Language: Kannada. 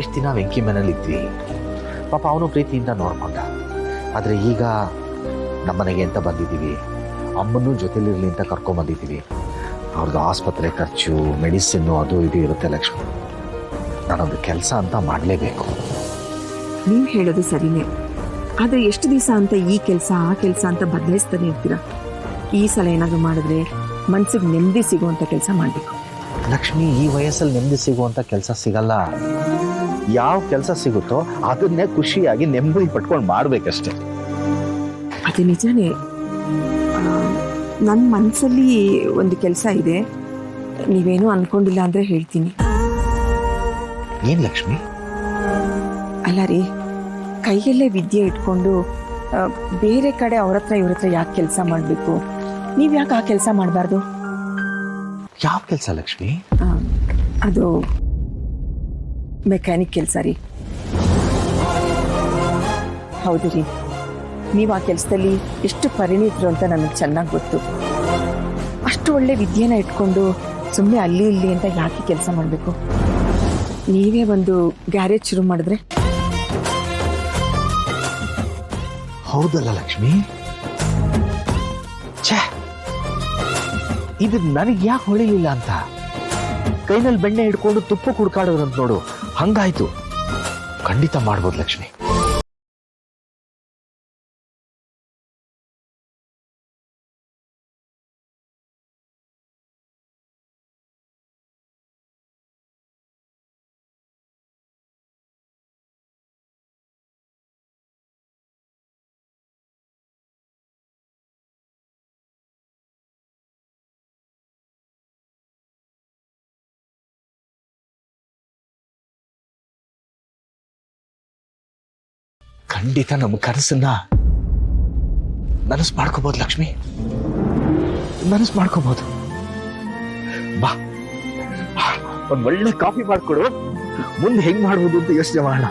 ಇಷ್ಟು ದಿನ ವೆಂಕಿ ಮನೇಲಿ ಇದ್ವಿ, ಪಾಪ ಅವನು ಪ್ರೀತಿಯಿಂದ ನೋಡ್ಕೊಂಡ. ಆದರೆ ಈಗ ನಮ್ಮನೆಗೆ ಅಂತ ಬಂದಿದ್ದೀವಿ, ಅಮ್ಮನೂ ಜೊತೆಲಿರಲಿ ಅಂತ ಕರ್ಕೊಂಬಂದಿದ್ದೀವಿ. ಅವ್ರದ್ದು ಆಸ್ಪತ್ರೆ ಖರ್ಚು, ಮೆಡಿಸಿನ್ನು ಅದು ಇದು ಇರುತ್ತೆ ಲಕ್ಷ್ಮಿ. ನಾನೊಂದು ಕೆಲಸ ಅಂತ ಮಾಡಲೇಬೇಕು. ನೀವು ಹೇಳೋದು ಸರಿನೇ, ಆದರೆ ಎಷ್ಟು ದಿವಸ ಅಂತ ಈ ಕೆಲಸ ಆ ಕೆಲಸ ಅಂತ ಬದಲಾಯಿಸ್ತಾನೆ ಇರ್ತೀರಾ? ಈ ಸಲ ಏನಾದರೂ ಮಾಡಿದ್ರೆ ಮನ್ಸಿಗೆ ನೆಮ್ಮದಿ ಸಿಗುವಂಥ ಕೆಲಸ ಮಾಡಬೇಕು. ಲಕ್ಷ್ಮಿ, ಈ ವಯಸ್ಸಲ್ಲಿ ನೆಮ್ಮದಿ ಸಿಗುವಂಥ ಕೆಲಸ ಸಿಗಲ್ಲ. ಯಾವ ಕೆಲಸ ಸಿಗುತ್ತೋ ಅದನ್ನೇ ಖುಷಿಯಾಗಿ ನೆಮ್ಮದಿ ಪಟ್ಕೊಂಡು ಮಾಡಬೇಕಷ್ಟೆ. ಅದು ನಿಜಾನೇ. ನನ್ನ ಮನಸ್ಸಲ್ಲಿ ಒಂದು ಕೆಲಸ ಇದೆ, ನೀವೇನೂ ಅಂದ್ಕೊಂಡಿಲ್ಲ ಅಂದರೆ ಹೇಳ್ತೀನಿ. ಏನು ಲಕ್ಷ್ಮಿ? ಅಲ್ಲ ರೀ, ಕೈಯಲ್ಲೇ ವಿದ್ಯೆ ಇಟ್ಕೊಂಡು ಬೇರೆ ಕಡೆ ಅವ್ರ ಹತ್ರ ಇವ್ರ ಹತ್ರ ಯಾಕೆ ಕೆಲಸ ಮಾಡಬೇಕು? ನೀವು ಯಾಕೆ ಆ ಕೆಲಸ ಮಾಡಬಾರ್ದು? ಯಾವ ಕೆಲಸ ಲಕ್ಷ್ಮಿ? ಅದು ಮೆಕ್ಯಾನಿಕ್ ಕೆಲಸ ರೀ. ಹೌದು ರೀ, ನೀವು ಆ ಕೆಲಸದಲ್ಲಿ ಎಷ್ಟು ಪರಿಣಿತರು ಅಂತ ನನಗೆ ಚೆನ್ನಾಗಿ ಗೊತ್ತು. ಅಷ್ಟು ಒಳ್ಳೆ ವಿದ್ಯೆನ ಇಟ್ಕೊಂಡು ಸುಮ್ಮನೆ ಅಲ್ಲಿ ಇಲ್ಲಿ ಅಂತ ಯಾಕೆ ಕೆಲಸ ಮಾಡಬೇಕು? ನೀವೇ ಒಂದು ಗ್ಯಾರೇಜ್ ಶುರು ಮಾಡಿದ್ರೆ? ಹೌದಲ್ಲ ಲಕ್ಷ್ಮಿ? ಛೇ, ಇದು ನನಗೆ ಯಾಕೆ ಹೊಳಿಲಿಲ್ಲ ಅಂತ. ಕೈನಲ್ಲಿ ಬೆಣ್ಣೆ ಹಿಡ್ಕೊಂಡು ತುಪ್ಪ ಕುಡ್ಕಾಡೋರಂತ ನೋಡು, ಹಂಗಾಯ್ತು. ಖಂಡಿತ ಮಾಡ್ಬೋದು ಲಕ್ಷ್ಮಿ. ಖಂಡಿತ ನಮ್ಮ ಕನಸನ್ನ ನನಸು ಮಾಡ್ಕೋಬಹುದು ಲಕ್ಷ್ಮಿ, ನನಸು ಮಾಡ್ಕೋಬಹುದು. ಬಾ, ಒಂದ್ ಒಳ್ಳೆ ಕಾಫಿ ಮಾಡ್ಕೊಡು, ಮುಂದೆ ಹೆಂಗ್ ಮಾಡ್ಬೋದು ಅಂತ ಯೋಚನೆ ಮಾಡೋಣ.